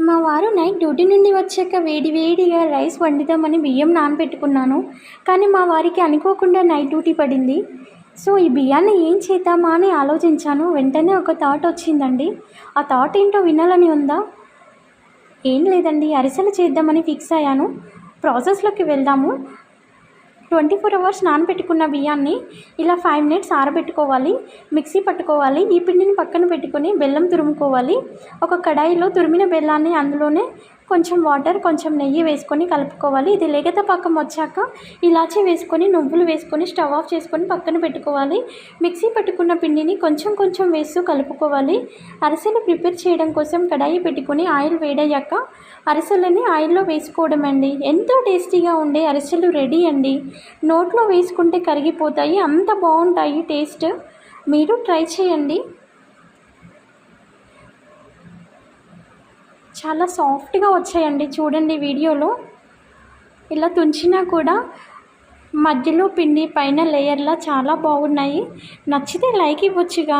మా వారు night duty నుండి వచ్చాక వేడిగా రైస్ వండుదామని బియ్యం నానబెట్టుకున్నాను. కానీ మా వారికి అనుకోకుండా నైట్ డ్యూటీ పడింది. సో ఈ బియ్యాన్ని ఏం చేద్దామా అని ఆలోచించాను. వెంటనే ఒక థాట్ వచ్చిందండి. ఆ థాట్ ఏంటో వినాలని ఉందా? ఏం లేదండి, అరిసెలు చేద్దామని ఫిక్స్ అయ్యాను. ప్రాసెస్లోకి వెళ్దాము. 24 అవర్స్ నానబెట్టుకున్న బియ్యాన్ని ఇలా 5 మినిట్స్ ఆరబెట్టుకోవాలి. మిక్సీ పట్టుకోవాలి. ఈ పిండిని పక్కన పెట్టుకొని బెల్లం తురుముకోవాలి. ఒక కడాయిలో తురిమిన బెల్లాన్ని అందులోనే కొంచెం వాటర్, కొంచెం నెయ్యి వేసుకొని కలుపుకోవాలి. ఇది లేగత పాకం వచ్చాక ఇలాచీ వేసుకొని, నువ్వులు వేసుకొని స్టవ్ ఆఫ్ చేసుకొని పక్కన పెట్టుకోవాలి. మిక్సీ పట్టుకున్న పిండిని కొంచెం వేస్తూ కలుపుకోవాలి. అరిసెలు ప్రిపేర్ చేయడం కోసం కడాయి పెట్టుకొని ఆయిల్ వేడయ్యాక అరిసెలని ఆయిల్లో వేసుకోవడం అండి. ఎంతో టేస్టీగా ఉండే అరిసెలు రెడీ అండి. నోట్లో వేసుకుంటే కరిగిపోతాయి, అంత బాగుంటాయి టేస్ట్. మీరు ట్రై చేయండి. చాలా సాఫ్ట్గా వచ్చాయండి. చూడండి వీడియోలో ఇలా తుంచినా కూడా మధ్యలో పిండి పైన లేయర్లా చాలా బాగున్నాయి. నచ్చితే లైక్ ఇవ్వచ్చుగా.